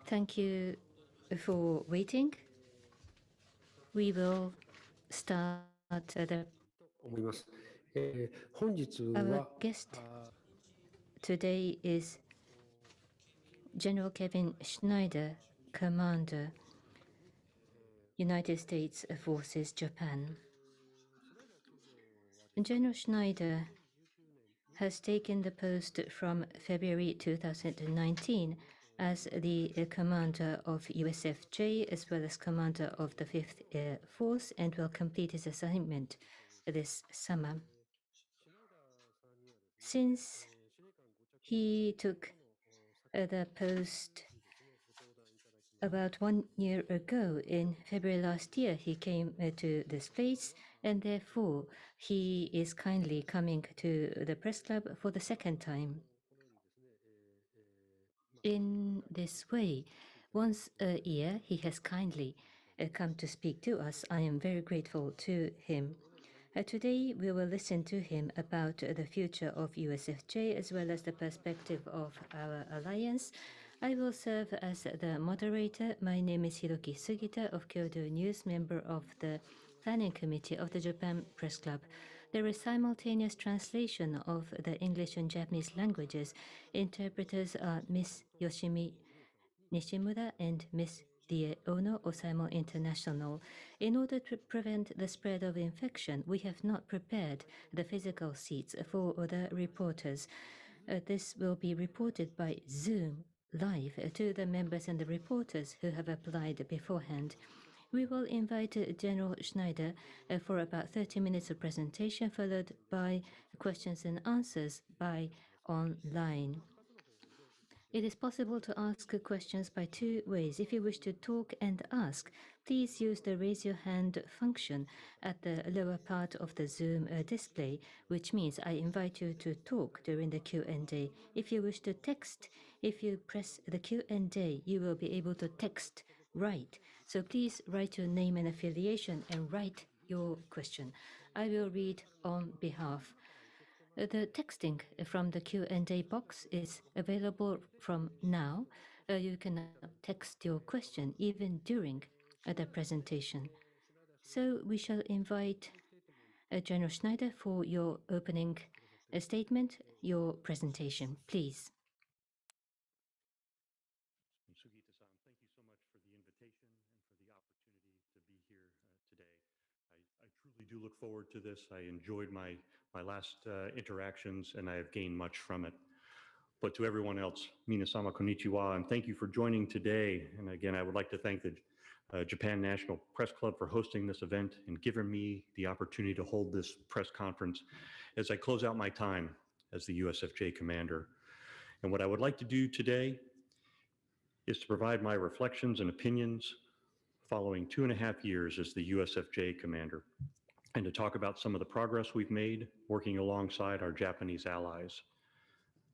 Thank you for waiting. We will start the 思います。本日 Our は guest today is General Kevin Schneider, Commander, United States Forces, Japan. General Schneider has taken the post from February 2019 as the commander of USFJ as well as commander of the 5th Air Force and will complete his assignment this summer. Since he took the post about 1 year ago, in February last year, he came to this place, and therefore he is kindly coming to the press club for the second time. In this way, once a year, he has kindly come to speak to us. I am very grateful to him. Today, we will listen to him about the future of USFJ as well as the perspective of our alliance. I will serve as the moderator. My name is Hiroki Sugita of Kyodo News, member of the Planning Committee of the Japan Press Club. There is simultaneous translation of the English and Japanese languages. Interpreters are Miss Yoshimi Nishimura and Miss Die Ono, Osaimo International. In order to prevent the spread of infection, we have not prepared the physical seats for the reporters. This will be reported by Zoom live to the members and the reporters who have applied beforehand. We will invite General Schneider for about 30 minutes of presentation, followed by questions and answers by online. It is possible to ask questions by two ways. If you wish to talk and ask, please use the raise your hand function at the lower part of the Zoom display, which means I invite you to talk during the Q&A. If you wish to text, if you press the Q&A, you will be able to text right. So please write your name and affiliation and write your question. I will read on behalf. The texting from the Q&A box is available from now. You can text your question even during the presentation. So we shall invite General Schneider for your opening statement, your presentation, please. Sugita-san, thank you so much for the invitation and for the opportunity to be here today. I truly do look forward to this. I enjoyed my last interactions and I have gained much from it. But to everyone else, minasama konnichiwa, and thank you for joining today. And again, I would like to thank the Japan National Press Club for hosting this event and giving me the opportunity to hold this press conference as I close out my time as the USFJ commander. And what I would like to do today is to provide my reflections and opinions following 2.5 years as the USFJ commander, and to talk about some of the progress we've made working alongside our Japanese allies.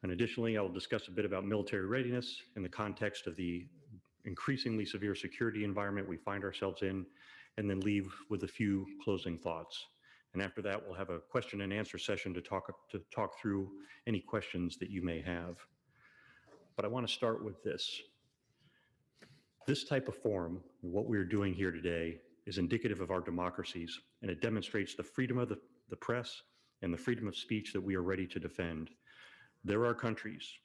And additionally, I will discuss a bit about military readiness in the context of the increasingly severe security environment we find ourselves in, and then leave with a few closing thoughts. And after that, we'll have a question and answer session to talk through any questions that you may have. But I want to start with this. This type of forum, what we're doing here today, is indicative of our democracies, and it demonstrates the freedom of the press and the freedom of speech that we are ready to defend. There are countries,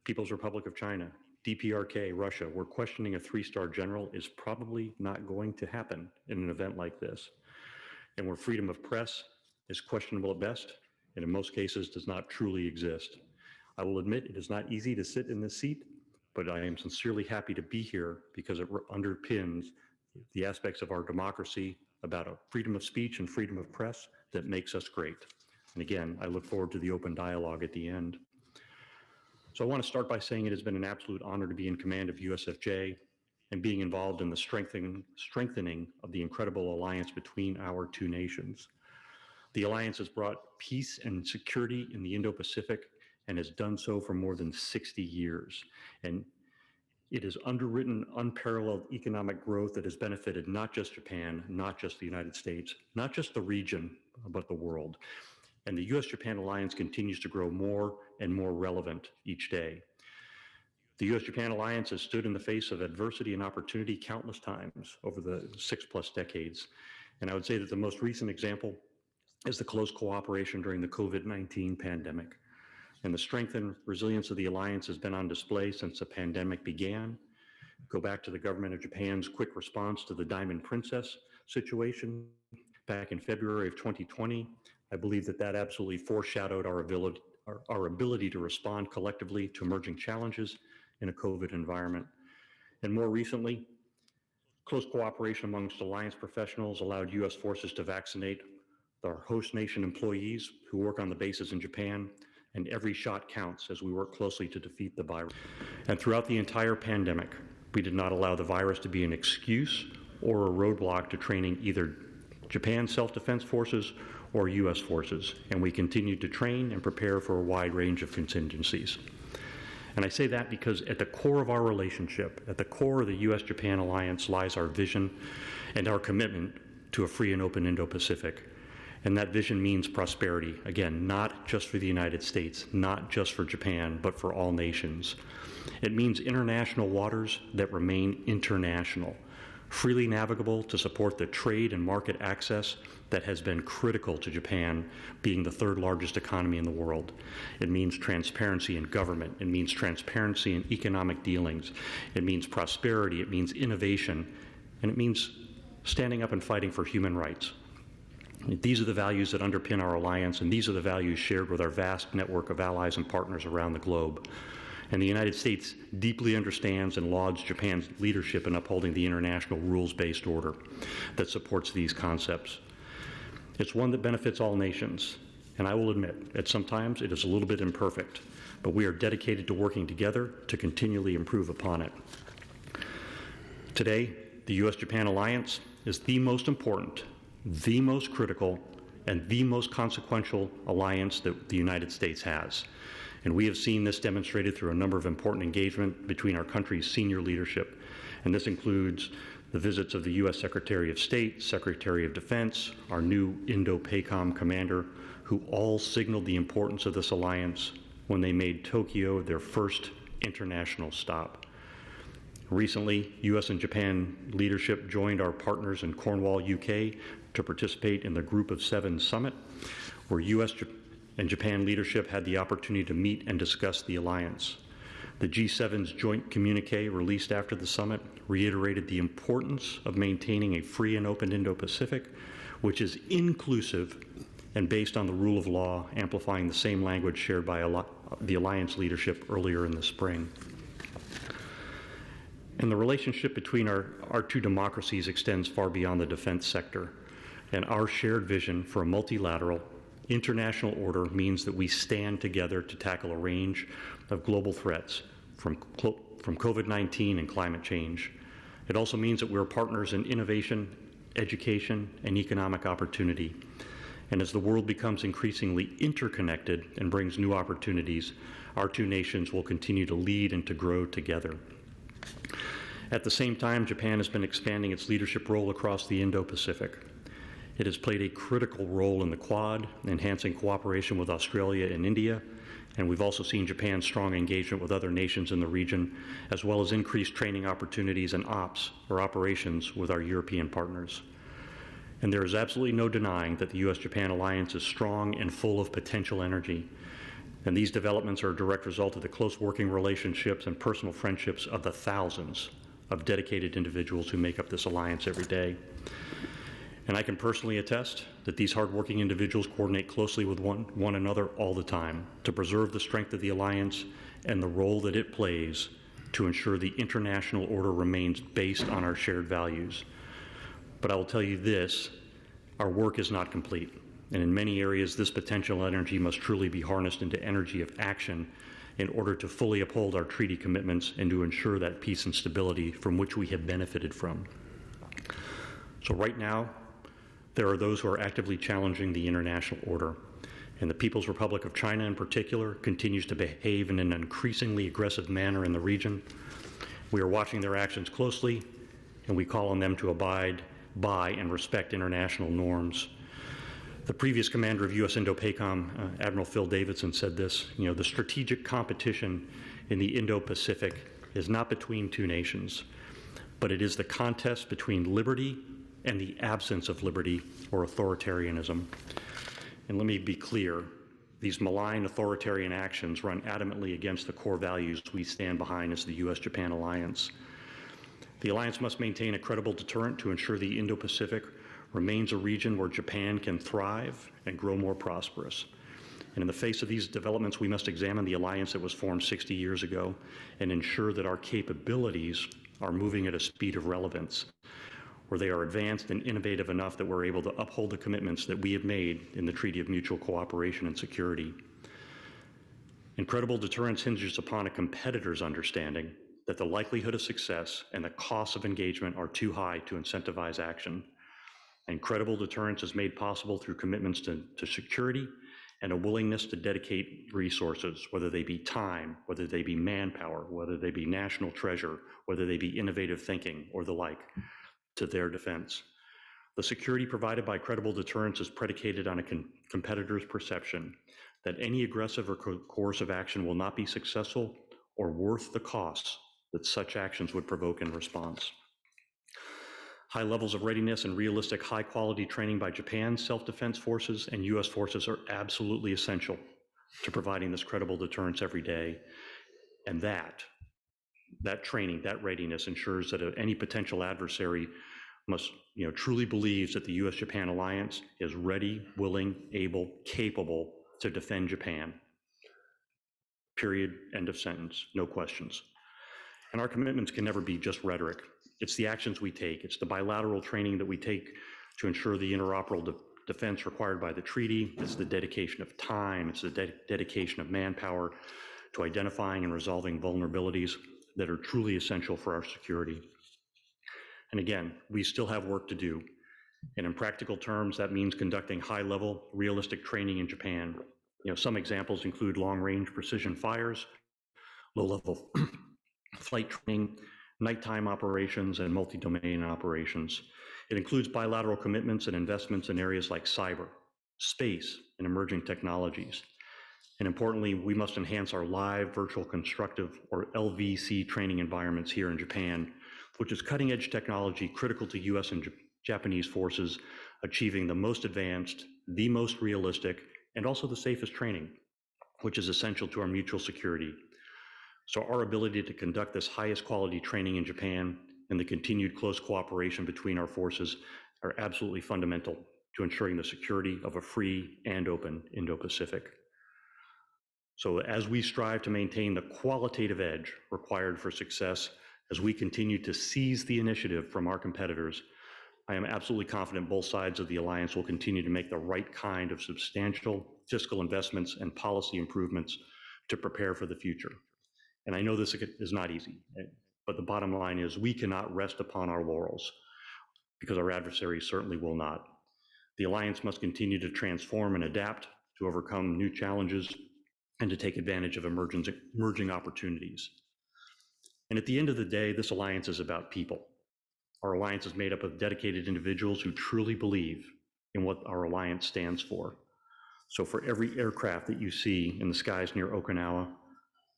People's Republic of China, DPRK, Russia, where questioning a 3-star general is probably not going to happen in an event like this, and where freedom of press is questionable at best, and in most cases does not truly exist. I will admit it is not easy to sit in this seat, but I am sincerely happy to be here because it underpins the aspects of our democracy about a freedom of speech and freedom of press that makes us great. And again, I look forward to the open dialogue at the end. So I want to start by saying it has been an absolute honor to be in command of USFJ and being involved in the strengthening of the incredible alliance between our two nations. The alliance has brought peace and security in the Indo-Pacific and has done so for more than 60 years. And it has underwritten unparalleled economic growth that has benefited not just Japan, not just the United States, not just the region, but the world. And the US-Japan alliance continues to grow more and more relevant each day. The U.S.-Japan alliance has stood in the face of adversity and opportunity countless times over the 6+ decades. And I would say that the most recent example is the close cooperation during the COVID-19 pandemic. And the strength and resilience of the alliance has been on display since the pandemic began. Go back to the government of Japan's quick response to the Diamond Princess situation back in February of 2020. I believe that that absolutely foreshadowed our ability to respond collectively to emerging challenges in a COVID environment. And more recently, close cooperation amongst alliance professionals allowed U.S. forces to vaccinate our host nation employees who work on the bases in Japan, and every shot counts as we work closely to defeat the virus. And throughout the entire pandemic, we did not allow the virus to be an excuse or a roadblock to training either Japan's self-defense forces or U.S. forces, and we continued to train and prepare for a wide range of contingencies. And I say that because at the core of our relationship, at the core of the U.S.-Japan alliance lies our vision and our commitment to a free and open Indo-Pacific. And that vision means prosperity, again, not just for the United States, not just for Japan, but for all nations. It means international waters that remain international, freely navigable to support the trade and market access that has been critical to Japan being the third largest economy in the world. It means transparency in government. It means transparency in economic dealings. It means prosperity. It means innovation. And it means standing up and fighting for human rights. These are the values that underpin our alliance, and these are the values shared with our vast network of allies and partners around the globe. And the United States deeply understands and lauds Japan's leadership in upholding the international rules-based order that supports these concepts. It's one that benefits all nations, and I will admit, at sometimes it is a little bit imperfect, but we are dedicated to working together to continually improve upon it. Today, the U.S.-Japan alliance is the most important, the most critical, and the most consequential alliance that the United States has. And we have seen this demonstrated through a number of important engagement between our country's senior leadership. And this includes the visits of the U.S. Secretary of State, Secretary of Defense, our new Indo-PACOM commander, who all signaled the importance of this alliance when they made Tokyo their first international stop. Recently, U.S. and Japan leadership joined our partners in Cornwall, UK, to participate in the Group of Seven summit, where U.S. and Japan leadership had the opportunity to meet and discuss the alliance. The G7's joint communique released after the summit reiterated the importance of maintaining a free and open Indo-Pacific, which is inclusive and based on the rule of law, amplifying the same language shared by the alliance leadership earlier in the spring. And the relationship between our two democracies extends far beyond the defense sector. And our shared vision for a multilateral, international order means that we stand together to tackle a range of global threats, from COVID-19 and climate change. It also means that we're partners in innovation, education, and economic opportunity. And as the world becomes increasingly interconnected and brings new opportunities, our two nations will continue to lead and to grow together. At the same time, Japan has been expanding its leadership role across the Indo-Pacific. It has played a critical role in the Quad, enhancing cooperation with Australia and India, and we've also seen Japan's strong engagement with other nations in the region, as well as increased training opportunities and operations with our European partners. And there is absolutely no denying that the U.S.-Japan alliance is strong and full of potential energy. And these developments are a direct result of the close working relationships and personal friendships of the thousands of dedicated individuals who make up this alliance every day. And I can personally attest that these hardworking individuals coordinate closely with one another all the time to preserve the strength of the alliance and the role that it plays to ensure the international order remains based on our shared values. But I will tell you this, our work is not complete. And in many areas, this potential energy must truly be harnessed into energy of action in order to fully uphold our treaty commitments and to ensure that peace and stability from which we have benefited from. So right now, there are those who are actively challenging the international order. And the People's Republic of China in particular continues to behave in an increasingly aggressive manner in the region. We are watching their actions closely, and we call on them to abide by and respect international norms. The previous commander of U.S. Indo-PACOM, Admiral Phil Davidson, said this, the strategic competition in the Indo-Pacific is not between two nations, but it is the contest between liberty and the absence of liberty or authoritarianism. And let me be clear, these malign authoritarian actions run adamantly against the core values we stand behind as the U.S.-Japan alliance. The alliance must maintain a credible deterrent to ensure the Indo-Pacific remains a region where Japan can thrive and grow more prosperous. And in the face of these developments, we must examine the alliance that was formed 60 years ago and ensure that our capabilities are moving at a speed of relevance, where they are advanced and innovative enough that we're able to uphold the commitments that we have made in the Treaty of Mutual Cooperation and Security. Incredible deterrence hinges upon a competitor's understanding that the likelihood of success and the costs of engagement are too high to incentivize action. And credible deterrence is made possible through commitments to security and a willingness to dedicate resources, whether they be time, whether they be manpower, whether they be national treasure, whether they be innovative thinking or the like, to their defense. The security provided by credible deterrence is predicated on a competitor's perception that any aggressive or coercive action will not be successful or worth the costs that such actions would provoke in response. High levels of readiness and realistic high-quality training by Japan's self-defense forces and U.S. forces are absolutely essential to providing this credible deterrence every day. And that training, that readiness ensures that any potential adversary must, truly believes that the U.S.-Japan alliance is ready, willing, able, capable to defend Japan. Period, end of sentence, no questions. And our commitments can never be just rhetoric. It's the actions we take. It's the bilateral training that we take to ensure the interoperable defense required by the treaty. It's the dedication of time. It's the dedication of manpower to identifying and resolving vulnerabilities that are truly essential for our security. And again, we still have work to do. And in practical terms, that means conducting high-level, realistic training in Japan. Some examples include long-range precision fires, low-level flight training, nighttime operations, and multi-domain operations. It includes bilateral commitments and investments in areas like cyber, space, and emerging technologies. And importantly, we must enhance our live virtual constructive, or LVC, training environments here in Japan, which is cutting-edge technology critical to U.S. and Japanese forces achieving the most advanced, the most realistic, and also the safest training, which is essential to our mutual security. So our ability to conduct this highest quality training in Japan and the continued close cooperation between our forces are absolutely fundamental to ensuring the security of a free and open Indo-Pacific. So as we strive to maintain the qualitative edge required for success, as we continue to seize the initiative from our competitors, I am absolutely confident both sides of the alliance will continue to make the right kind of substantial fiscal investments and policy improvements to prepare for the future. And I know this is not easy, but the bottom line is we cannot rest upon our laurels because our adversaries certainly will not. The alliance must continue to transform and adapt to overcome new challenges and to take advantage of emerging opportunities. And at the end of the day, this alliance is about people. Our alliance is made up of dedicated individuals who truly believe in what our alliance stands for. So for every aircraft that you see in the skies near Okinawa,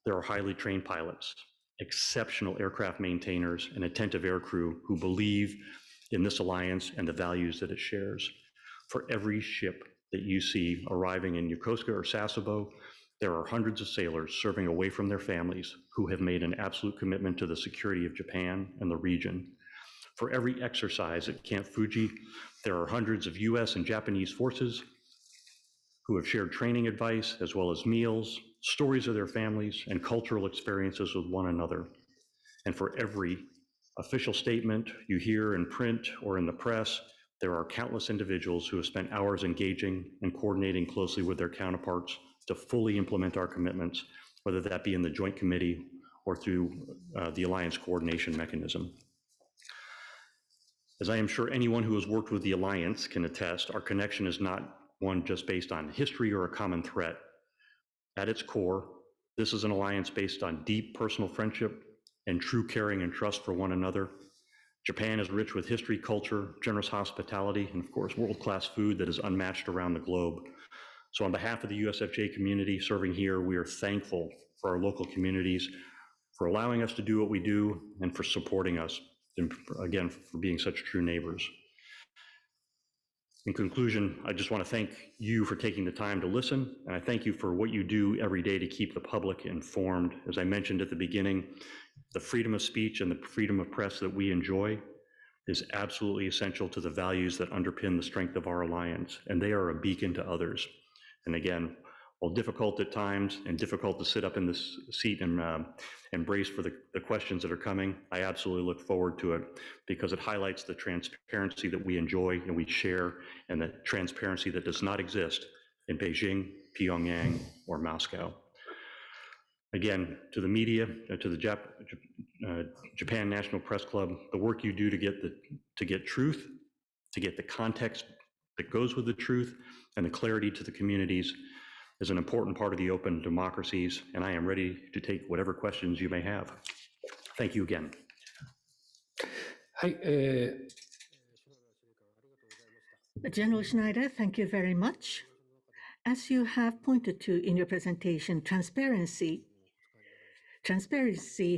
there are highly trained pilots, exceptional aircraft maintainers, and attentive aircrew who believe in this alliance and the values that it shares. For every ship that you see arriving in Yokosuka or Sasebo, there are hundreds of sailors serving away from their families who have made an absolute commitment to the security of Japan and the region. For every exercise at Camp Fuji, there are hundreds of US and Japanese forces who have shared training advice as well as meals, stories of their families, and cultural experiences with one another. And for every official statement you hear in print or in the press, there are countless individuals who have spent hours engaging and coordinating closely with their counterparts to fully implement our commitments, whether that be in the Joint Committee or through the Alliance Coordination Mechanism. As I am sure anyone who has worked with the Alliance can attest, our connection is not one just based on history or a common threat. At its core, this is an alliance based on deep personal friendship and true caring and trust for one another. Japan is rich with history, culture, generous hospitality, and of course, world-class food that is unmatched around the globe. So on behalf of the USFJ community serving here, we are thankful for our local communities, for allowing us to do what we do, and for supporting us, and again, for being such true neighbors. In conclusion, I just want to thank you for taking the time to listen, and I thank you for what you do every day to keep the public informed. As I mentioned at the beginning, the freedom of speech and the freedom of press that we enjoy is absolutely essential to the values that underpin the strength of our alliance, and they are a beacon to others. And again, while difficult at times and difficult to sit up in this seat and brace for the questions that are coming, I absolutely look forward to it because it highlights the transparency that we enjoy and we share, and the transparency that does not exist in Beijing, Pyongyang, or Moscow. Again, to the media, to the Japan National Press Club, the work you do to get truth, to get the context that goes with the truth, and the clarity to the communities is an important part of the open democracies, and I am ready to take whatever questions you may have. Thank you again. はい、General Schneider, thank you very much. As you have pointed to in your presentation, transparency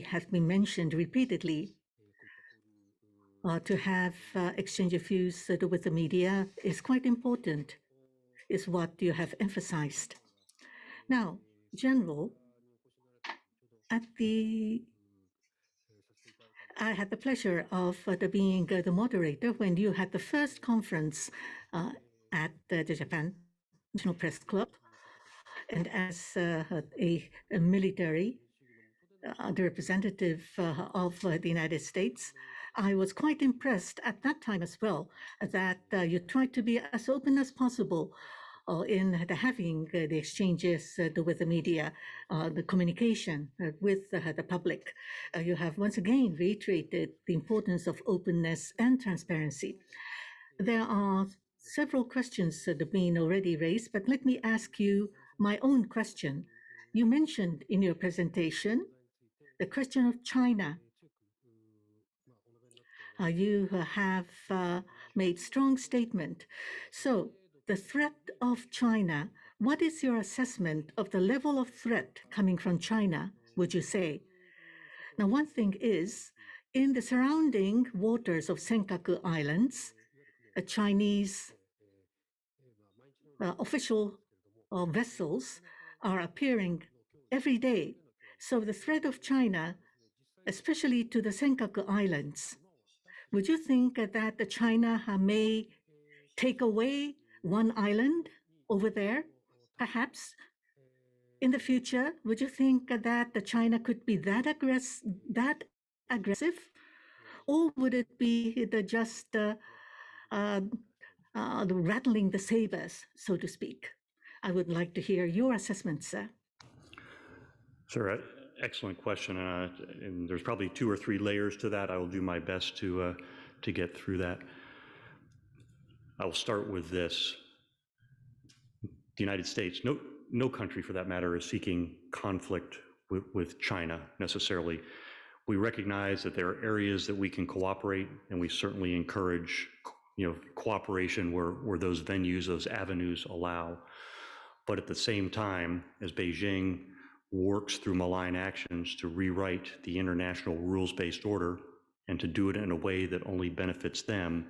has been mentioned repeatedly. To have exchange of views with the media is quite important, is what you have emphasized. Now, General, I had the pleasure of being the moderator when you had the first conference at the Japan National Press Club. And as a military, the representative of the United States, I was quite impressed at that time as well that you tried to be as open as possible in having the exchanges with the media, the communication with the public. You have once again reiterated the importance of openness and transparency. There are several questions that have been already raised, but let me ask you my own question. You mentioned in your presentation the question of China. You have made strong statement. So the threat of China, what is your assessment of the level of threat coming from China, would you say? Now, one thing is, in the surrounding waters of Senkaku Islands, Chinese official vessels are appearing every day. So the threat of China, especially to the Senkaku Islands, would you think that China may take away one island over there, perhaps? In the future, would you think that China could be that aggressive? Or would it be just the rattling the sabers, so to speak? I would like to hear your assessment, sir. Sir, excellent question. And there's probably 2 or 3 layers to that. I will do my best to get through that. I will start with this. The United States, no country for that matter, is seeking conflict with China necessarily. We recognize that there are areas that we can cooperate, and we certainly encourage cooperation where those venues, those avenues allow. But at the same time, as Beijing works through malign actions to rewrite the international rules-based order and to do it in a way that only benefits them,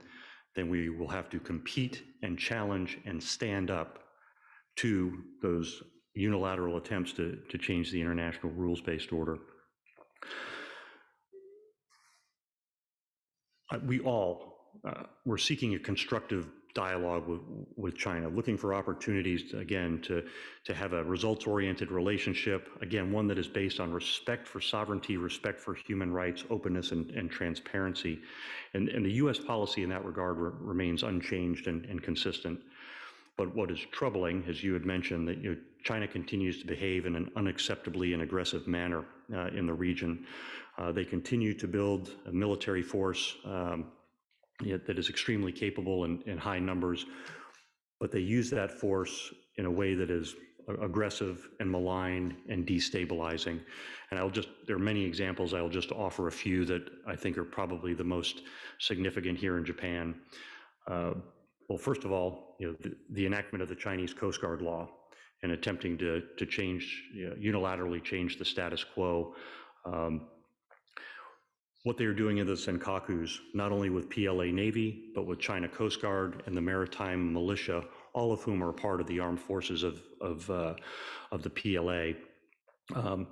then we will have to compete and challenge and stand up to those unilateral attempts to change the international rules-based order. We're seeking a constructive dialogue with China, looking for opportunities, again, to have a results-oriented relationship, again, one that is based on respect for sovereignty, respect for human rights, openness, and transparency. And the U.S. policy in that regard remains unchanged and consistent. But what is troubling, as you had mentioned, that China continues to behave in an unacceptably and aggressive manner in the region. They continue to build a military force that is extremely capable in high numbers, but they use that force in a way that is aggressive and malign and destabilizing. And there are many examples. I'll just offer a few that I think are probably the most significant here in Japan. Well, first of all, the enactment of the Chinese Coast Guard law and attempting to change, unilaterally change the status quo. What they are doing in the Senkakus, not only with PLA Navy, but with China Coast Guard and the Maritime Militia, all of whom are part of the armed forces of the PLA,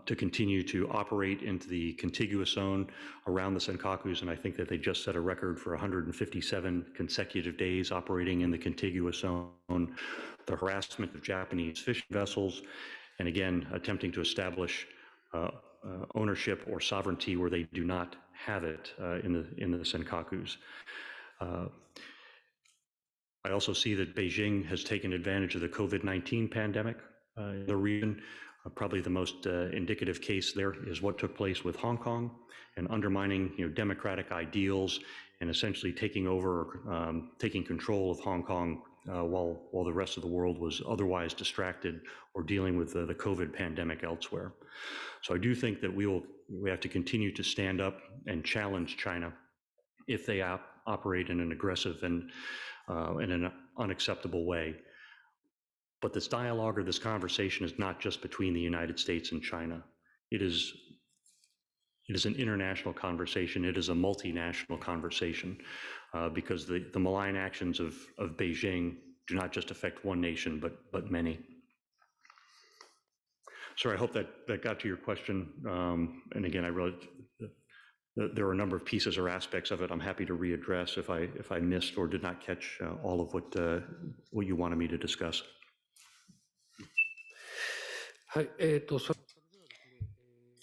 to continue to operate into the contiguous zone around the Senkakus. And I think that they just set a record for 157 consecutive days operating in the contiguous zone, the harassment of Japanese fishing vessels, and again, attempting to establish ownership or sovereignty where they do not have it in the Senkakus. I also see that Beijing has taken advantage of the COVID-19 pandemic in the region. Probably the most indicative case there is what took place with Hong Kong and undermining democratic ideals and essentially taking over, taking control of Hong Kong while the rest of the world was otherwise distracted or dealing with the COVID pandemic elsewhere. So I do think that we have to continue to stand up and challenge China if they operate in an aggressive and in an unacceptable way. But this dialogue or this conversation is not just between the United States and China. It is an international conversation. It is a multinational conversation because the malign actions of Beijing do not just affect one nation, but many. Sorry, I hope that got to your question. And again, I realized there are a number of pieces or aspects of it I'm happy to readdress if I missed or did not catch all of what you wanted me to discuss. はい、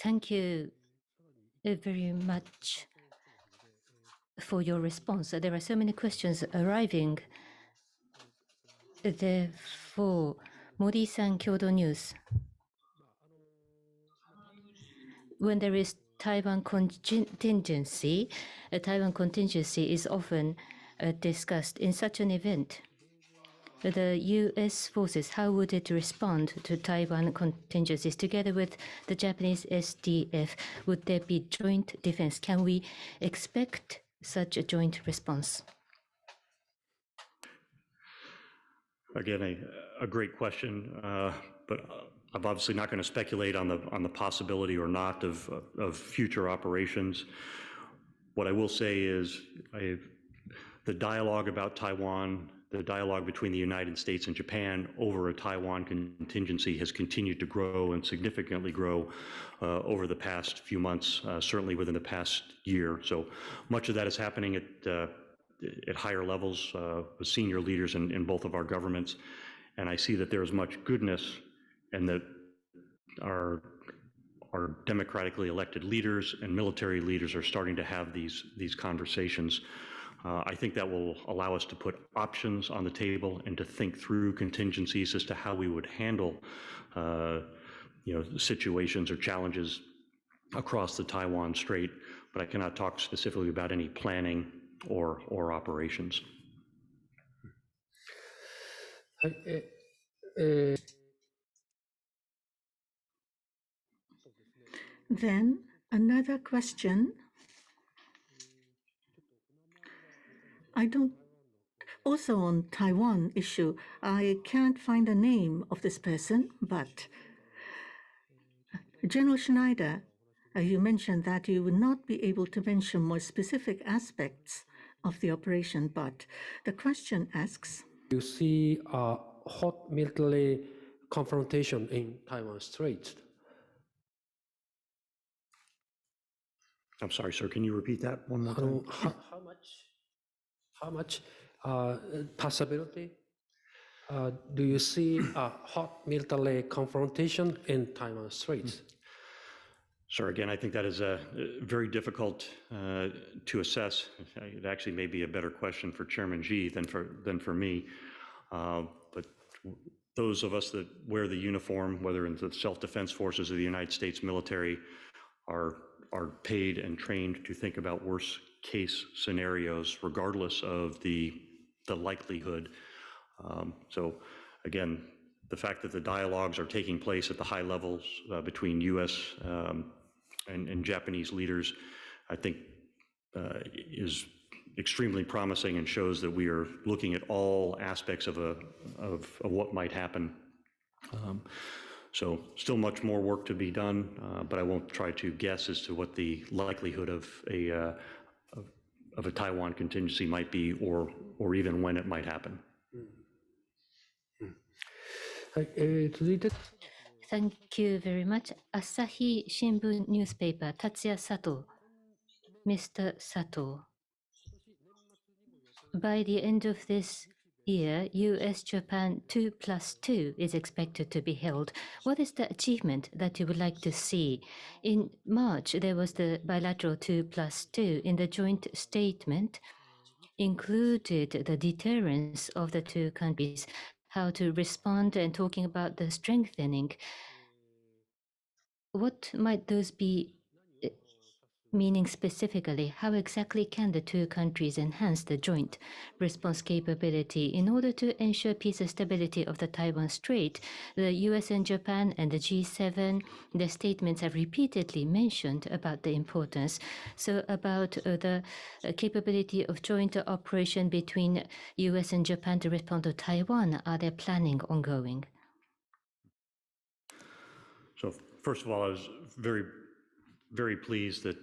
Thank you very much for your response. There are so many questions arriving. Therefore, Modi-san Kyodo News. When there is Taiwan contingency, a Taiwan contingency is often discussed. In such an event, the U.S. forces, how would it respond to Taiwan contingencies together with the Japanese SDF? Would there be joint defense? Can we expect such a joint response? Again, a great question, but I'm obviously not going to speculate on the possibility or not of future operations. What I will say is the dialogue about Taiwan, the dialogue between the United States and Japan over a Taiwan contingency has continued to grow and significantly grow over the past few months, certainly within the past year. So much of that is happening at higher levels with senior leaders in both of our governments. And I see that there is much goodness and that our democratically elected leaders and military leaders are starting to have these conversations. I think that will allow us to put options on the table and to think through contingencies as to how we would handle situations or challenges across the Taiwan Strait, but I cannot talk specifically about any planning or operations. はい、Then another question. Also on Taiwan issue, I can't find the name of this person, but General Schneider, you mentioned that you would not be able to mention more specific aspects of the operation, but the question asks, you see a hot military confrontation in Taiwan Strait. I'm sorry, sir, can you repeat that one more time? How much possibility do you see a hot military confrontation in Taiwan Strait? Sir, again, I think that is very difficult to assess. It actually may be a better question for Chairman Xi than for me. But those of us that wear the uniform, whether in the self-defense forces of the United States military, are paid and trained to think about worst case scenarios, regardless of the likelihood. So again, the fact that the dialogues are taking place at the high levels between U.S. And Japanese leaders, I think is extremely promising and shows that we are looking at all aspects of what might happen. So still much more work to be done, but I won't try to guess as to what the likelihood of a Taiwan contingency might be, or even when it might happen. はい、続いて、Thank you very much. Asahi Shimbun newspaper, Tatsuya Sato. Mr. Sato. By the end of this year, US-Japan 2+2 is expected to be held. What is the achievement that you would like to see? In March, there was the bilateral 2+2. In the joint statement, included the deterrence of the two countries, how to respond, and talking about the strengthening. What might those be meaning specifically? How exactly can the two countries enhance the joint response capability in order to ensure peace and stability of the Taiwan Strait? The US and Japan and the G7, the statements have repeatedly mentioned about the importance. So about the capability of joint operation between US and Japan to respond to Taiwan, are there planning ongoing? So first of all, I was very pleased that,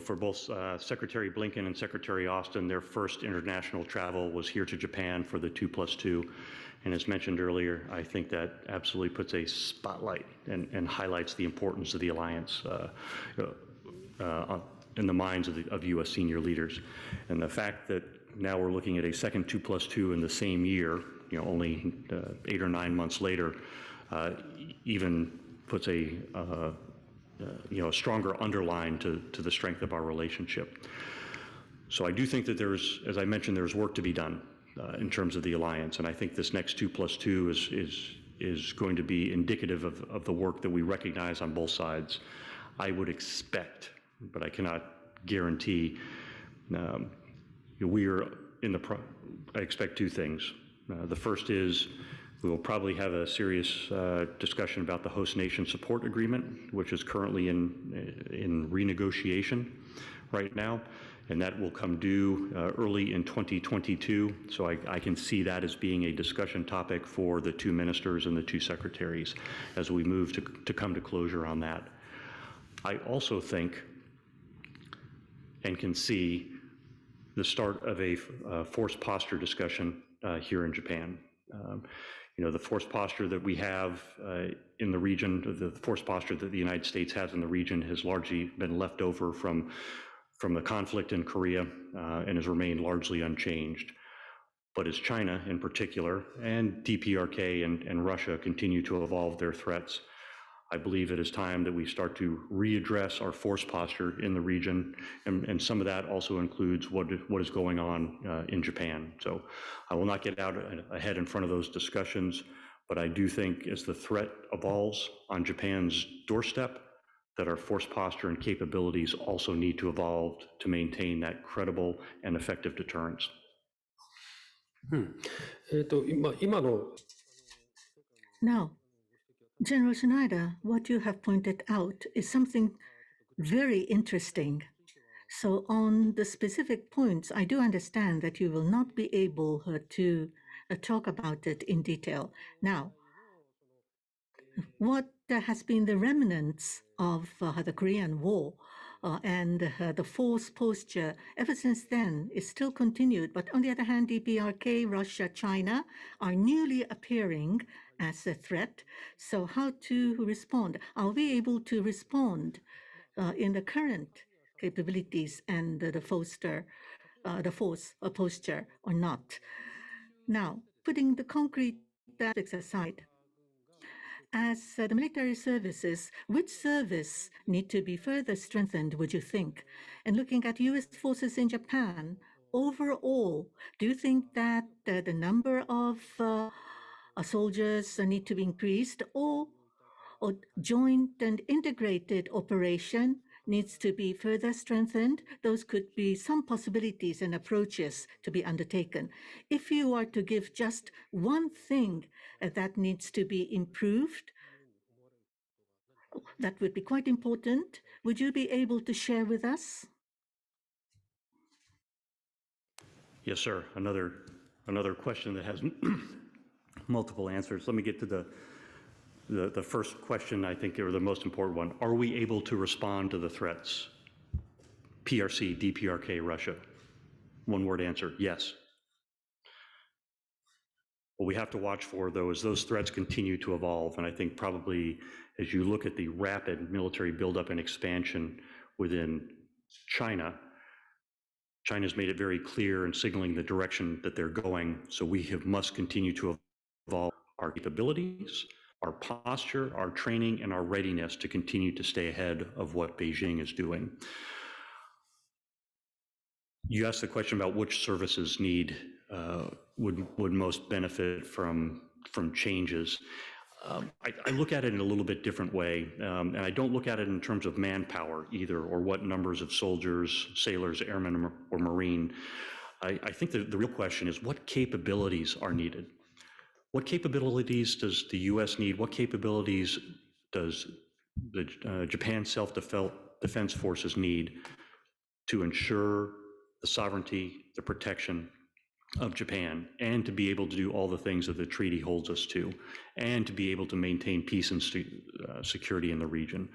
for both Secretary Blinken and Secretary Austin, their first international travel was here to Japan for the 2+2. And as mentioned earlier, I think that absolutely puts a spotlight and highlights the importance of the alliance in the minds of US senior leaders. And the fact that now we're looking at a second 2+2 in the same year, only 8 or 9 months later, even puts a stronger underline to the strength of our relationship. So I do think that there's, as I mentioned, there's work to be done in terms of the alliance, and I think this next 2+2 is going to be indicative of the work that we recognize on both sides. I would expect, but I cannot guarantee, we are I expect two things. The first is we will probably have a serious discussion about the host nation support agreement, which is currently in renegotiation right now, and that will come due early in 2022. So I can see that as being a discussion topic for the two ministers and the two secretaries as we move to come to closure on that. I also think and can see the start of a force posture discussion here in Japan. The force posture that we have in the region, the force posture that the United States has in the region has largely been left over from the conflict in Korea and has remained largely unchanged. But as China in particular and DPRK and Russia continue to evolve their threats, I believe it is time that we start to readdress our force posture in the region, and some of that also includes what is going on in Japan. So I will not get out ahead in front of those discussions, but I do think as the threat evolves on Japan's doorstep, that our force posture and capabilities also need to evolve to maintain that credible and effective deterrence. 今の Now, General Schneider, what you have pointed out is something very interesting. So on the specific points, I do understand that you will not be able to talk about it in detail. Now, what has been the remnants of the Korean War and the force posture ever since then is still continued. But on the other hand, DPRK, Russia, China are newly appearing as a threat. So how to respond? Are we able to respond in the current capabilities and the force posture or not? Now, putting the concrete aspects aside, as the military services, which service need to be further strengthened, would you think? And looking at U.S. forces in Japan, overall, do you think that the number of soldiers need to be increased, or joint and integrated operation needs to be further strengthened? Those could be some possibilities and approaches to be undertaken. If you are to give just one thing that needs to be improved, that would be quite important. Would you be able to share with us? Yes, sir. Another question that has multiple answers. Let me get to the first question, I think, or the most important one. Are we able to respond to the threats? PRC, DPRK, Russia. One word answer, yes. What we have to watch for, though, is those threats continue to evolve. And I think probably as you look at the rapid military buildup and expansion within China, China's made it very clear in signaling the direction that they're going. So we must continue to evolve our capabilities, our posture, our training, and our readiness to continue to stay ahead of what Beijing is doing. You asked the question about which services would most benefit from changes. I look at it in a little bit different way, and I don't look at it in terms of manpower either, or what numbers of soldiers, sailors, airmen, or Marine. I think the real question is what capabilities are needed? What capabilities does the U.S. need? What capabilities does the Japan Self-Defense Forces need to ensure the sovereignty, the protection of Japan, and to be able to do all the things that the treaty holds us to, and to be able to maintain peace and security in the region?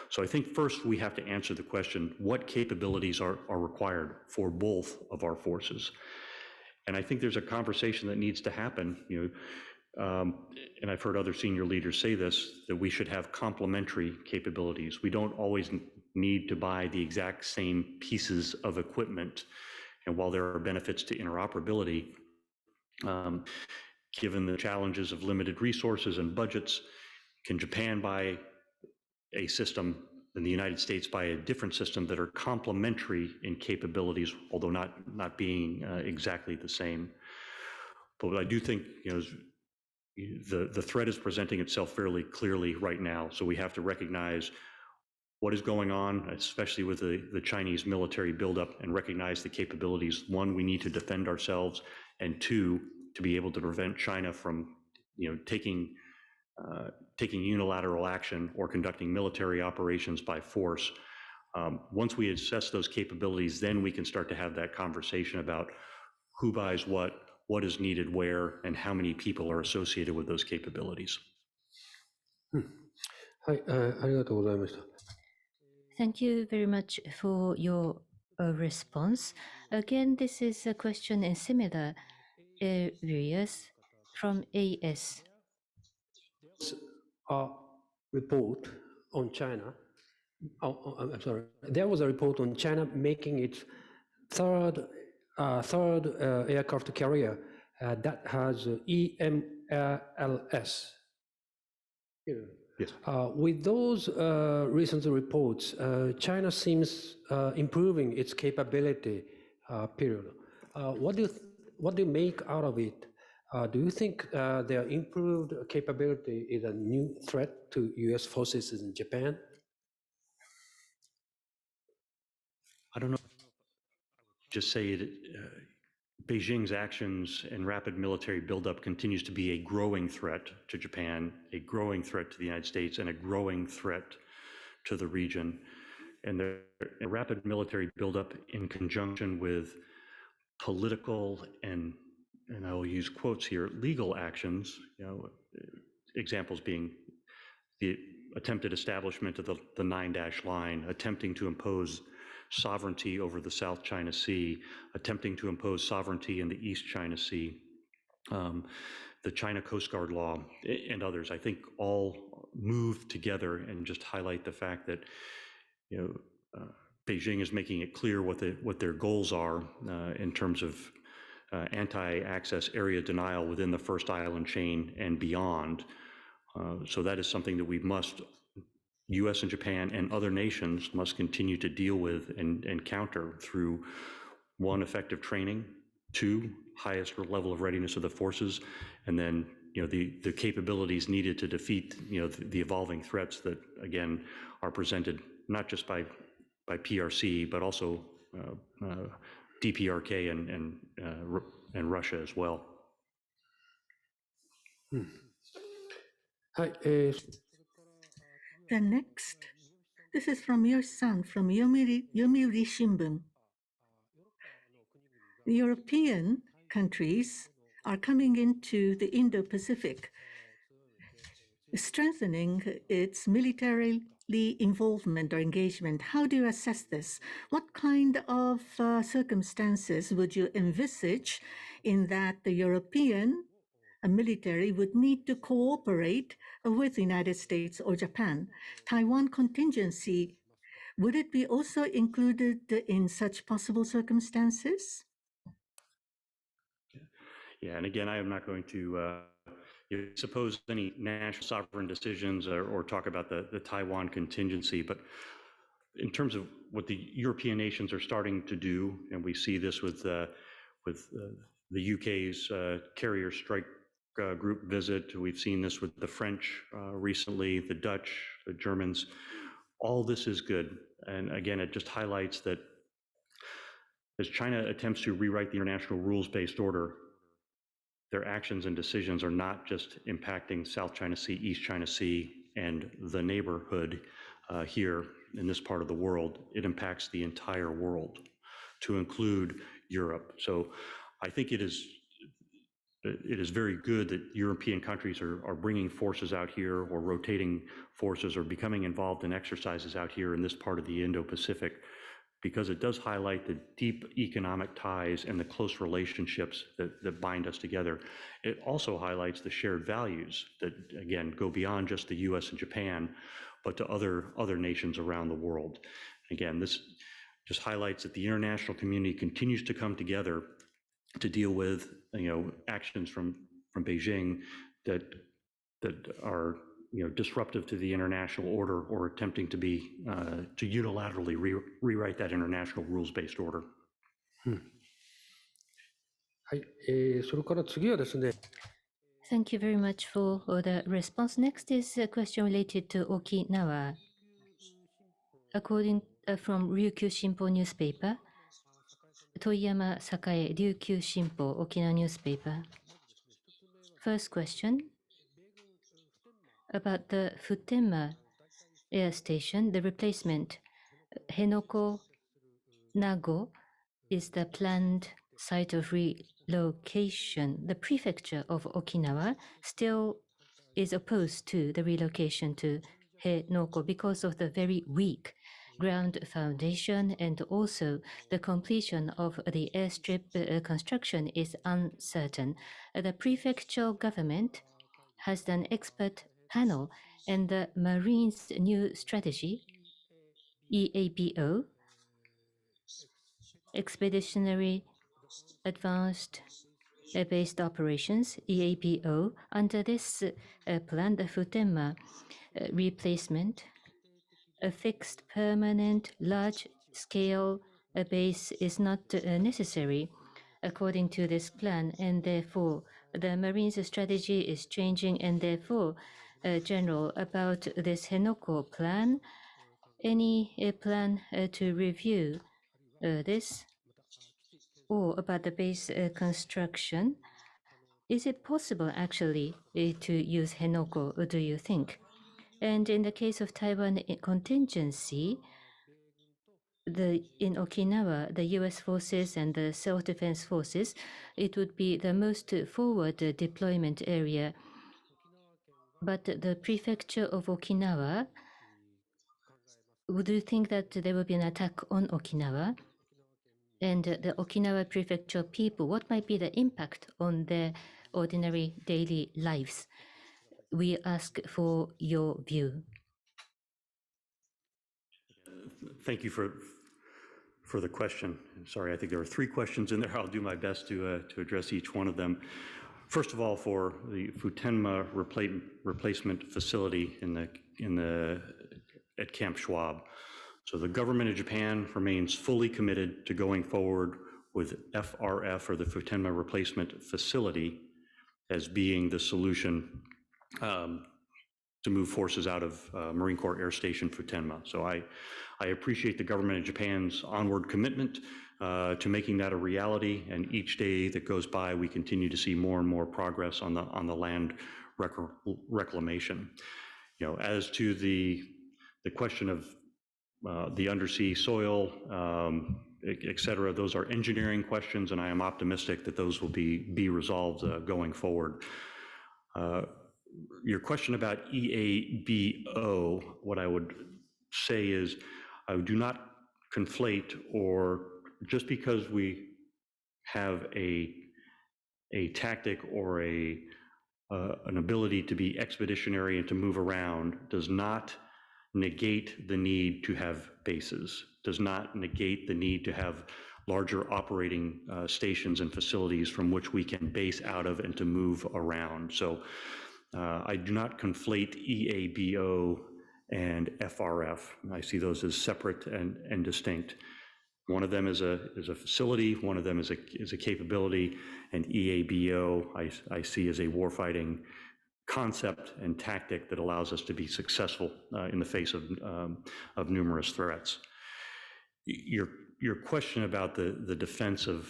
So I think first we have to answer the question, what capabilities are required for both of our forces? And I think there's a conversation that needs to happen, and I've heard other senior leaders say this, that we should have complementary capabilities. We don't always need to buy the exact same pieces of equipment. And while there are benefits to interoperability, given the challenges of limited resources and budgets, can Japan buy a system and the United States buy a different system that are complementary in capabilities, although not being exactly the same? But I do think, the threat is presenting itself fairly clearly right now. So we have to recognize what is going on, especially with the Chinese military buildup, and recognize the capabilities. One, we need to defend ourselves, and two, to be able to prevent China from, taking unilateral action or conducting military operations by force. Once we assess those capabilities, then we can start to have that conversation about who buys what is needed where, and how many people are associated with those capabilities. はい、ありがとうございました。 Thank you very much for your response. Again, this is a question in similar areas from AS. A report on China. I'm sorry. There was a report on China making its third aircraft carrier that has EMLS. Yes. With those recent reports, China seems improving its capability. Period. What do you make out of it? Do you think their improved capability is a new threat to U.S. forces in Japan? I don't know. Just say it. Beijing's actions and rapid military buildup continues to be a growing threat to Japan, a growing threat to the United States, and a growing threat to the region. And the rapid military buildup in conjunction with political and I will use quotes here, legal actions, examples being the attempted establishment of the 9-dash line, attempting to impose sovereignty over the South China Sea, attempting to impose sovereignty in the East China Sea, the China Coast Guard law, and others, I think all move together and just highlight the fact that Beijing is making it clear what their goals are in terms of anti-access area denial within the First Island chain and beyond. So that is something that we must, U.S. and Japan and other nations must continue to deal with and counter through, one, effective training, two, highest level of readiness of the forces, and then the capabilities needed to defeat the evolving threats that again are presented not just by PRC but also DPRK and Russia as well. はい、The next, this is from your son from Yomiuri Shimbun. The European countries are coming into the Indo-Pacific, strengthening its military involvement or engagement. How do you assess this? What kind of circumstances would you envisage in that the European military would need to cooperate with the United States or Japan? Taiwan contingency, would it be also included in such possible circumstances? Yeah, and again, I am not going to suppose any national sovereign decisions or talk about the Taiwan contingency, but in terms of what the European nations are starting to do, and we see this with the UK's carrier strike group visit. We've seen this with the French recently, the Dutch, the Germans. All this is good. And again, it just highlights that as China attempts to rewrite the international rules-based order, their actions and decisions are not just impacting South China Sea, East China Sea, and the neighborhood here in this part of the world. It impacts the entire world, to include Europe. So I think it is very good that European countries are bringing forces out here, or rotating forces, or becoming involved in exercises out here in this part of the Indo-Pacific, because it does highlight the deep economic ties and the close relationships that bind us together. It also highlights the shared values that, again, go beyond just the US and Japan, but to other nations around the world. Again, this just highlights that the international community continues to come together to deal with, actions from Beijing that are disruptive to the international order, or attempting to unilaterally rewrite that international rules-based order. はい、それから次はですね、Thank you very much for the response. Next is a question related to Okinawa. According from Ryukyu Shimpo newspaper, Toyama Sakae, Ryukyu Shimpo, Okinawa newspaper. First question about the Futenma air station, the replacement. Henoko Nago is the planned site of relocation. The prefecture of Okinawa still is opposed to the relocation to Henoko because of the very weak ground foundation, and also the completion of the airstrip construction is uncertain. The prefectural government has an expert panel, and the Marine's new strategy, EABO, Expeditionary Advanced Based Operations, EABO, under this plan, the Futenma replacement, a fixed, permanent, large-scale base is not necessary according to this plan, and therefore the Marine's strategy is changing, and therefore, General, about this Henoko plan, any plan to review this, or about the base construction, is it possible actually to use Henoko, do you think? And in the case of Taiwan contingency, in Okinawa, the US forces and the self-defense forces, it would be the most forward deployment area. But the prefecture of Okinawa, would you think that there will be an attack on Okinawa? And the Okinawa prefecture people, what might be the impact on their ordinary daily lives? We ask for your view. Thank you for the question. Sorry, I think there were 3 questions in there. I'll do my best to address each one of them. First of all, for the Futenma replacement facility at Camp Schwab. So the government of Japan remains fully committed to going forward with FRF, or the Futenma replacement facility, as being the solution to move forces out of Marine Corps Air Station Futenma. So I appreciate the government of Japan's onward commitment to making that a reality, and each day that goes by, we continue to see more and more progress on the land reclamation. As to the question of the undersea soil, et cetera. Those are engineering questions, and I am optimistic that those will be resolved going forward. Your question about EABO, what I would say is I do not conflate, or just because we have a tactic or an ability to be expeditionary and to move around does not negate the need to have bases, does not negate the need to have larger operating stations and facilities from which we can base out of and to move around. So I do not conflate EABO and FRF. I see those as separate and distinct. One of them is a facility, one of them is a capability, and EABO I see as a warfighting concept and tactic that allows us to be successful in the face of numerous threats. Your question about the defense of,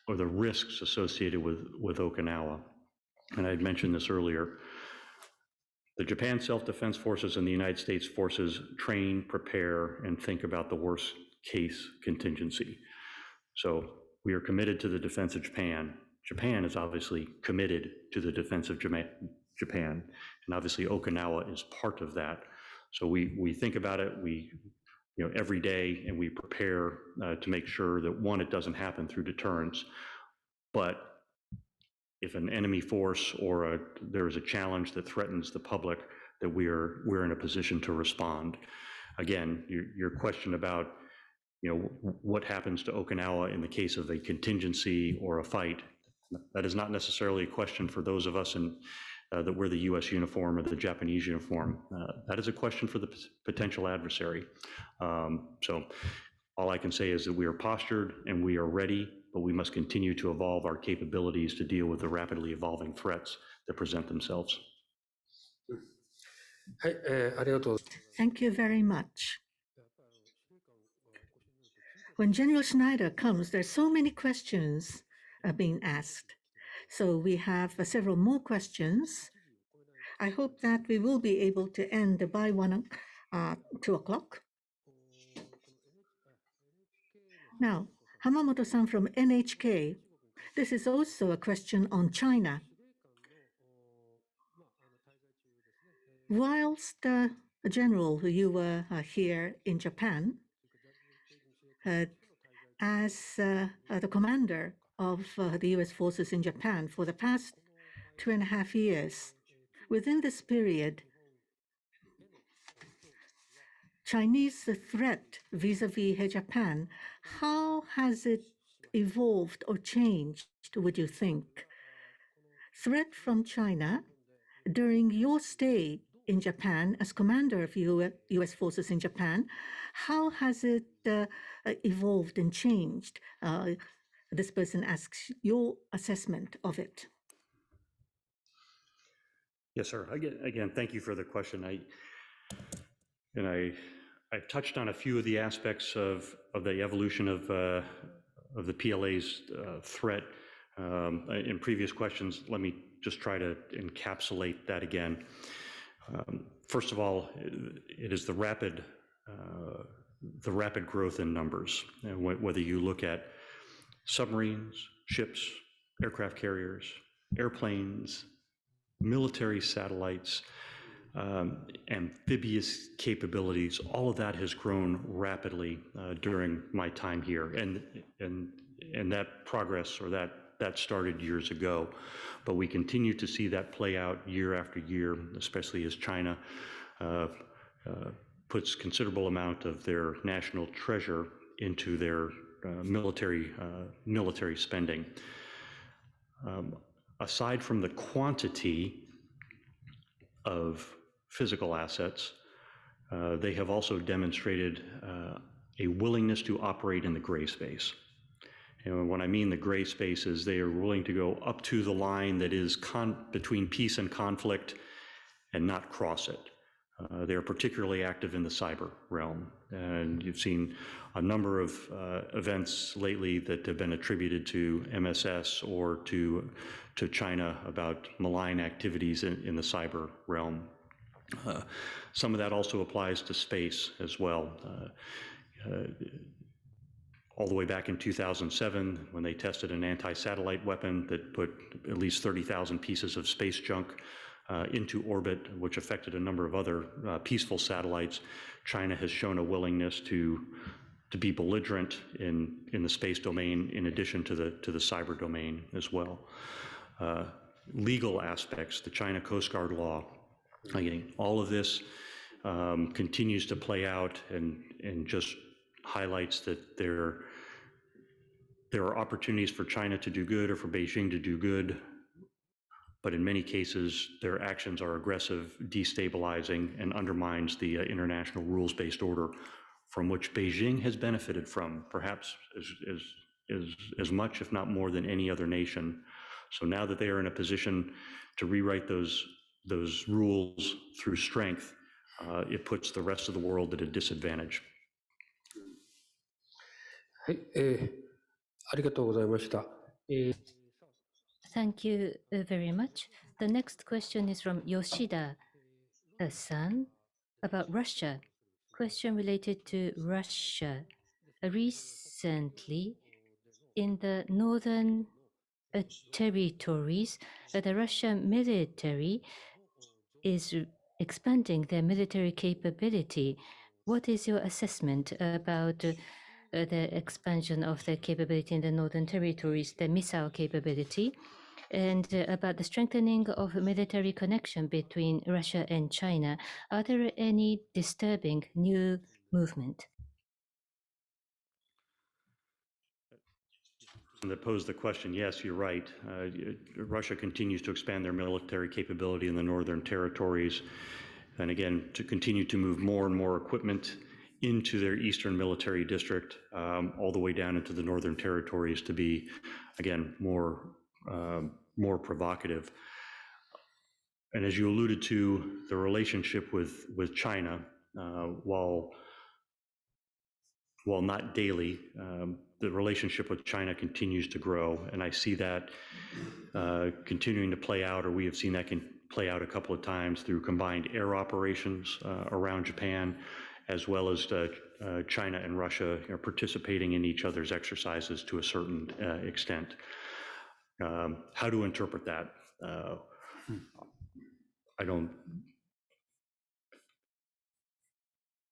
or the risks associated with Okinawa, and I'd mentioned this earlier. The Japan Self-Defense Forces and the United States forces train, prepare, and think about the worst case contingency. So we are committed to the defense of Japan. Japan is obviously committed to the defense of Japan, and obviously Okinawa is part of that. So we think about it, every day, and we prepare to make sure that, one, it doesn't happen through deterrence, but if an enemy force or there is a challenge that threatens the public, that we're in a position to respond. Again, your question about what happens to Okinawa in the case of a contingency or a fight, that is not necessarily a question for those of us that wear the U.S. uniform or the Japanese uniform. That is a question for the potential adversary. So all I can say is that we are postured and we are ready, but we must continue to evolve our capabilities to deal with the rapidly evolving threats that present themselves. Thank you very much. When General Schneider comes, there's so many questions being asked. So we have several more questions. I hope that we will be able to end by 2 o'clock. Now, Hamamoto-san from NHK, this is also a question on China. Whilst General, you were here in Japan, as the commander of the US forces in Japan for the past 2.5 years, within this period, Chinese threat vis-a-vis Japan, how has it evolved or changed, would you think? Threat from China during your stay in Japan as commander of US forces in Japan, how has it evolved and changed? This person asks your assessment of it. Yes, sir. Again, thank you for the question. I've touched on a few of the aspects of the evolution of the PLA's threat in previous questions. Let me just try to encapsulate that again. First of all, it is the rapid growth in numbers. Whether you look at submarines, ships, aircraft carriers, airplanes, military satellites, amphibious capabilities, all of that has grown rapidly during my time here, and that progress, or that started years ago, but we continue to see that play out year after year, especially as China puts considerable amount of their national treasure into their military spending. Aside from the quantity of physical assets, they have also demonstrated a willingness to operate in the gray space. And when I mean the gray space is they are willing to go up to the line that is between peace and conflict and not cross it. They are particularly active in the cyber realm. And you've seen a number of events lately that have been attributed to MSS or to China about malign activities in the cyber realm. Some of that also applies to space as well. all the way back in 2007 when they tested an anti-satellite weapon that put at least 30,000 pieces of space junk into orbit, which affected a number of other peaceful satellites. China has shown a willingness to be belligerent in the space domain, in addition to the cyber domain as well. Legal aspects, the China Coast Guard law, again, all of this continues to play out and just highlights that there are opportunities for China to do good or for Beijing to do good, but in many cases, their actions are aggressive, destabilizing, and undermines the international rules-based order from which Beijing has benefited from, perhaps as much, if not more, than any other nation. So now that they are in a position to rewrite those rules through strength, it puts the rest of the world at a disadvantage. はい、ありがとうございました。Thank you very much. The next question is from Yoshida-san about Russia. Question related to Russia. Recently, in the northern territories, the Russian military is expanding their military capability. What is your assessment about the expansion of the capability in the northern territories, the missile capability, and about the strengthening of military connection between Russia and China? Are there any disturbing new movement? That posed the question, yes, you're right. Russia continues to expand their military capability in the northern territories, and again, to continue to move more and more equipment into their eastern military district, all the way down into the northern territories to be, again, more provocative. And as you alluded to, the relationship with China, while not daily, the relationship with China continues to grow, and I see that continuing to play out, or we have seen that can play out a couple of times through combined air operations around Japan, as well as China and Russia participating in each other's exercises to a certain extent. How to interpret that?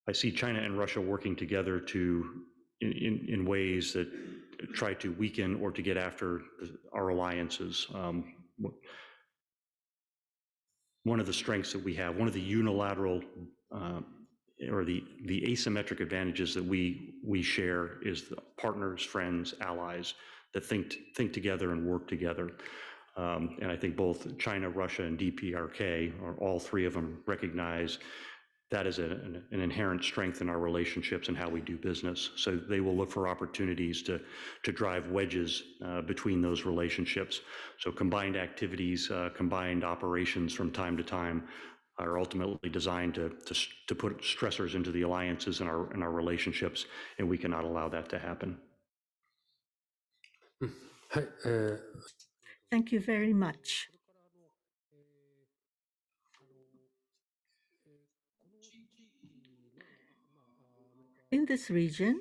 I see China and Russia working together in ways that try to weaken or to get after our alliances. One of the strengths that we have, one of the unilateral or the asymmetric advantages that we share is the partners, friends, allies that think together and work together. And I think both China, Russia, and DPRK, or all three of them, recognize that is an inherent strength in our relationships and how we do business. So they will look for opportunities to drive wedges between those relationships. So combined activities, combined operations from time to time are ultimately designed to put stressors into the alliances and our relationships, and we cannot allow that to happen. はい、Thank you very much. In this region,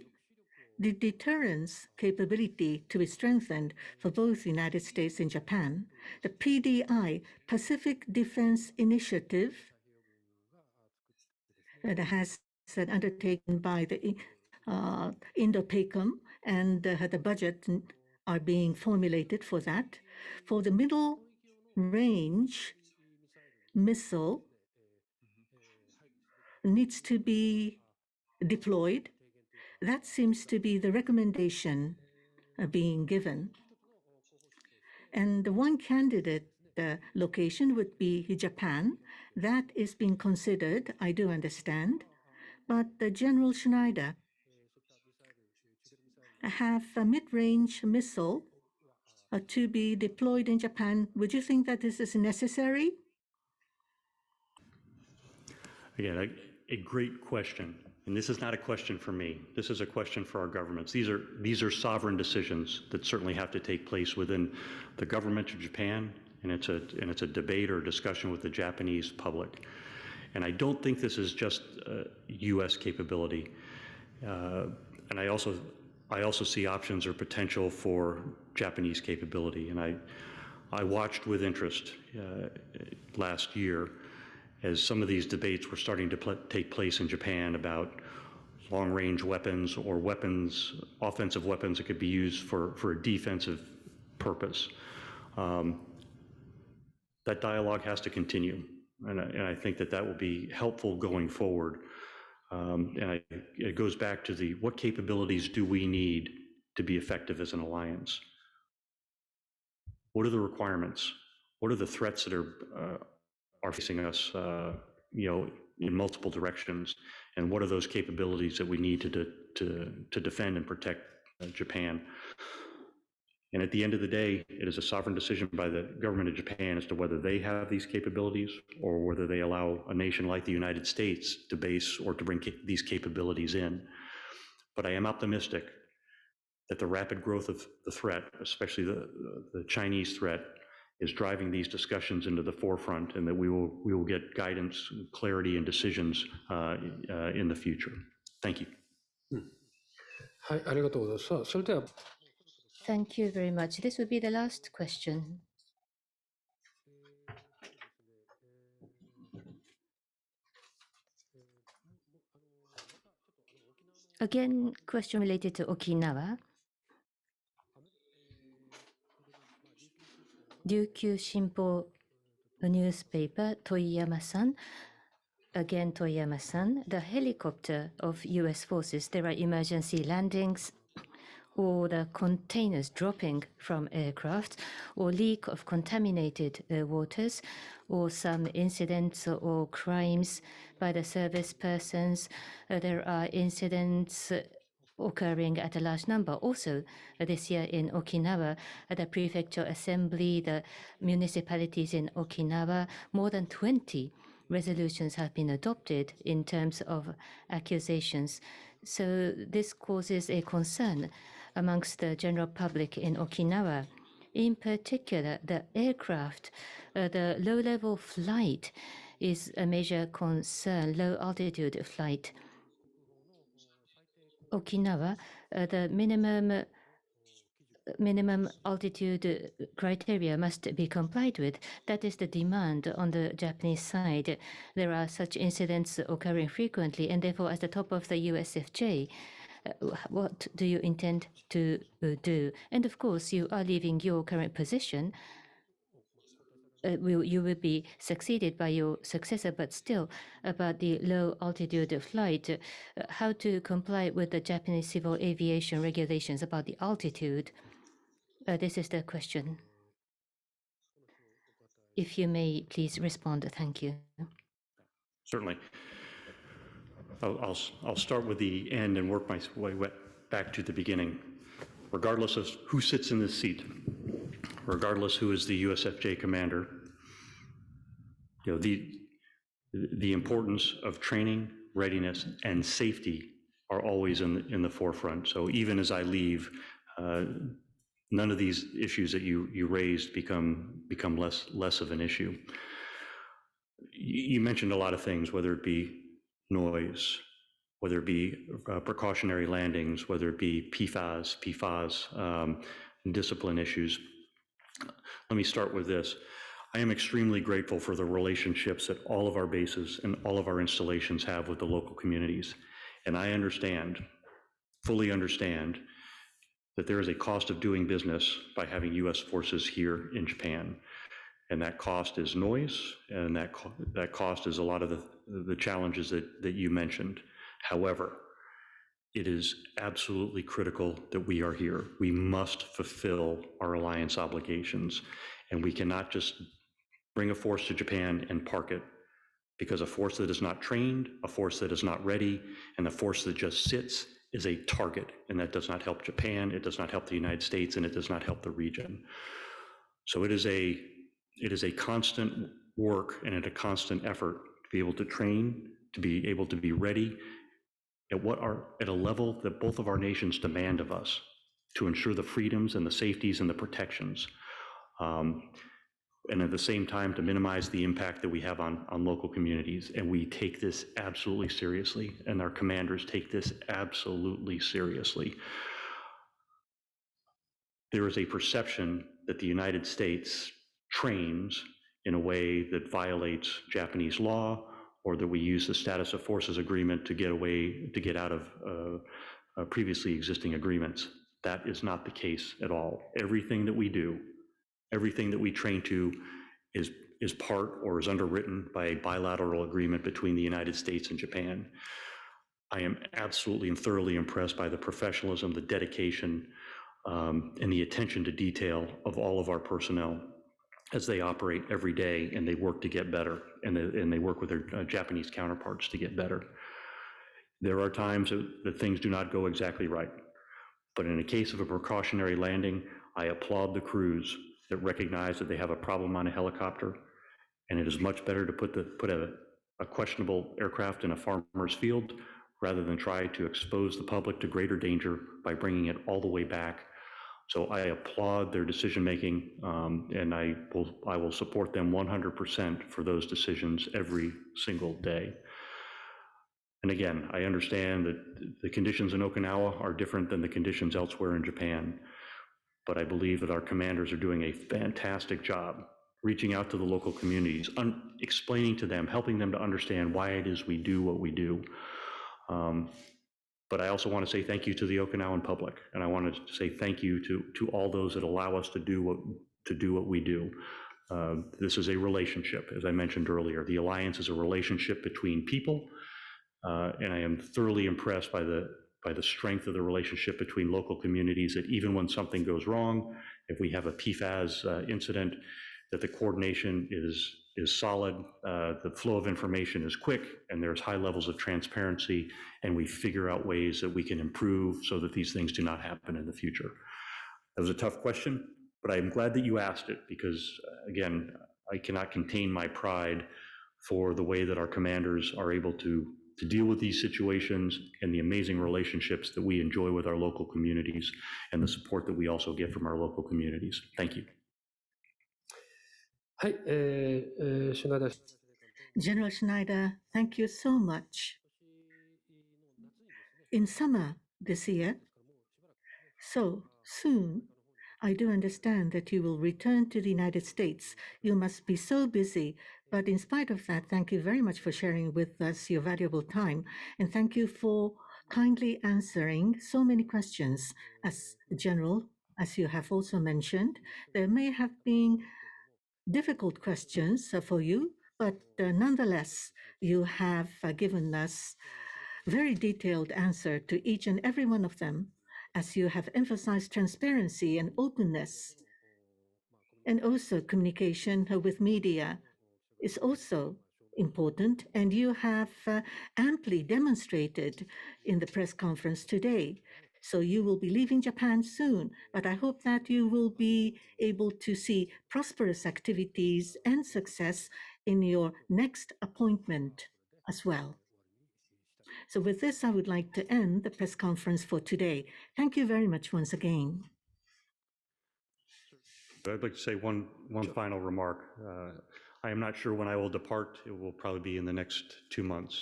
the deterrence capability to be strengthened for both the United States and Japan, the PDI, Pacific Defense Initiative, that has been undertaken by the Indo-PACOM, and the budget are being formulated for that. For the middle range missile needs to be deployed. That seems to be the recommendation being given. And one candidate location would be Japan. That is being considered, I do understand. But General Schneider have a mid-range missile to be deployed in Japan. Would you think that this is necessary? Again, a great question. And this is not a question for me. This is a question for our governments. These are sovereign decisions that certainly have to take place within the government of Japan, and it's a debate or discussion with the Japanese public. And I don't think this is just U.S. capability. And I also I also see options or potential for Japanese capability, and I watched with interest last year as some of these debates were starting to take place in Japan about long-range weapons or weapons, offensive weapons that could be used for a defensive purpose. That dialogue has to continue, and I think that will be helpful going forward. It goes back to what capabilities do we need to be effective as an alliance? What are the requirements? What are the threats that are facing us, in multiple directions? And what are those capabilities that we need to defend and protect Japan? And at the end of the day, it is a sovereign decision by the government of Japan as to whether they have these capabilities or whether they allow a nation like the United States to base or to bring these capabilities in. But I am optimistic that the rapid growth of the threat, especially the Chinese threat, is driving these discussions into the forefront, and that we will get guidance, clarity, and decisions in the future. Thank you. はい、ありがとうございます。さあ、それでは Thank you very much. This will be the last question. Again, question related to Okinawa. Ryukyu Shimpo newspaper, Toyama-san. Again, Toyama-san, the helicopter of US forces, there are emergency landings, or the containers dropping from aircraft, or leak of contaminated waters, or some incidents or crimes by the service persons. There are incidents occurring at a large number. Also, this year in Okinawa, the prefecture assembly, the municipalities in Okinawa, more than 20 resolutions have been adopted in terms of accusations. So this causes a concern amongst the general public in Okinawa. In particular, the aircraft, the low-level flight is a major concern, low-altitude flight. Okinawa, the minimum altitude criteria must be complied with. That is the demand on the Japanese side. There are such incidents occurring frequently, and therefore, as the top of the USFJ, what do you intend to do? And of course, you are leaving your current position. You will be succeeded by your successor, but still, about the low altitude flight, how to comply with the Japanese civil aviation regulations about the altitude. This is the question. If you may, please respond. Thank you. Certainly. I'll start with the end and work my way back to the beginning. Regardless of who sits in this seat, regardless who is the USFJ commander, the importance of training, readiness, and safety are always in the forefront. So even as I leave, none of these issues that you raised become less of an issue. You mentioned a lot of things, whether it be noise, whether it be precautionary landings, whether it be PFAS, discipline issues. Let me start with this. I am extremely grateful for the relationships that all of our bases and all of our installations have with the local communities. And I fully understand, that there is a cost of doing business by having US forces here in Japan. And that cost is noise, and that cost is a lot of the challenges that you mentioned. However, it is absolutely critical that we are here. We must fulfill our alliance obligations, and we cannot just bring a force to Japan and park it, because a force that is not trained, a force that is not ready, and a force that just sits is a target, and that does not help Japan, it does not help the United States, and it does not help the region. So it is a constant work and a constant effort to be able to train, to be able to be ready at a level that both of our nations demand of us, to ensure the freedoms and the safeties and the protections. And at the same time, to minimize the impact that we have on local communities. And we take this absolutely seriously, and our commanders take this absolutely seriously. there is a perception that the United States trains in a way that violates Japanese law, or that we use the status of forces agreement to get out of previously existing agreements. That is not the case at all. Everything that we do, everything that we train to is part or is underwritten by a bilateral agreement between the United States and Japan. I am absolutely and thoroughly impressed by the professionalism, the dedication, and the attention to detail of all of our personnel as they operate every day and they work to get better, and they work with their Japanese counterparts to get better. There are times that things do not go exactly right, but in a case of a precautionary landing, I applaud the crews that recognize that they have a problem on a helicopter, and it is much better to put a questionable aircraft in a farmer's field rather than try to expose the public to greater danger by bringing it all the way back. So I applaud their decision-making, and I will support them 100% for those decisions every single day. And again, I understand that the conditions in Okinawa are different than the conditions elsewhere in Japan, but I believe that our commanders are doing a fantastic job reaching out to the local communities, explaining to them, helping them to understand why it is we do what we do. But I also want to say thank you to the Okinawan public, and I want to say thank you to all those that allow us to do what we do. This is a relationship, as I mentioned earlier. The alliance is a relationship between people, and I am thoroughly impressed by the strength of the relationship between local communities, that even when something goes wrong, if we have a PFAS incident, that the coordination is solid, the flow of information is quick, and there's high levels of transparency, and we figure out ways that we can improve so that these things do not happen in the future. That was a tough question, but I'm glad that you asked it, because again, I cannot contain my pride for the way that our commanders are able to deal with these situations, and the amazing relationships that we enjoy with our local communities, and the support that we also get from our local communities. Thank you. はい、シュナイダー General Schneider, thank you so much. In summer this year, so soon, I do understand that you will return to the United States. You must be so busy, but in spite of that, thank you very much for sharing with us your valuable time, and thank you for kindly answering so many questions. As General, as you have also mentioned, there may have been difficult questions for you, but nonetheless, you have given us very detailed answer to each and every one of them, as you have emphasized transparency and openness. And also communication with media is also important, and you have amply demonstrated in the press conference today. So you will be leaving Japan soon, but I hope that you will be able to see prosperous activities and success in your next appointment as well. So with this, I would like to end the press conference for today. Thank you very much once again. I'd like to say one final remark. I am not sure when I will depart. It will probably be in the next 2 months.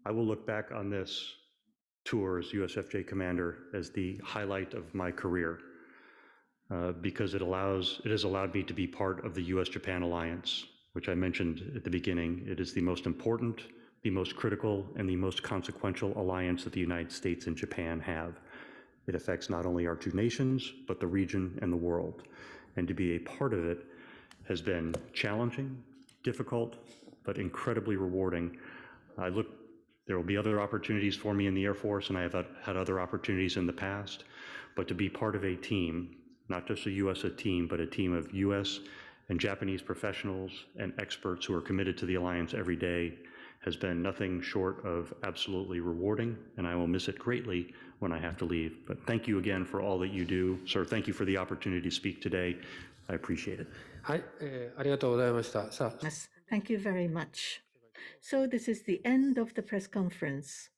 I will look back on this tour as USFJ commander as the highlight of my career, because it has allowed me to be part of the US-Japan alliance, which I mentioned at the beginning. It is the most important, the most critical, and the most consequential alliance that the United States and Japan have. It affects not only our two nations, but the region and the world. And to be a part of it has been challenging, difficult, but incredibly rewarding. There will be other opportunities for me in the Air Force, and I have had other opportunities in the past, but to be part of a team, not just a US team, but a team of US and Japanese professionals and experts who are committed to the alliance every day, has been nothing short of absolutely rewarding, and I will miss it greatly when I have to leave. But thank you again for all that you do. Sir, thank you for the opportunity to speak today. I appreciate it. はい、ありがとうございました。さあ、 Yes, thank you very much. So this is the end of the press conference.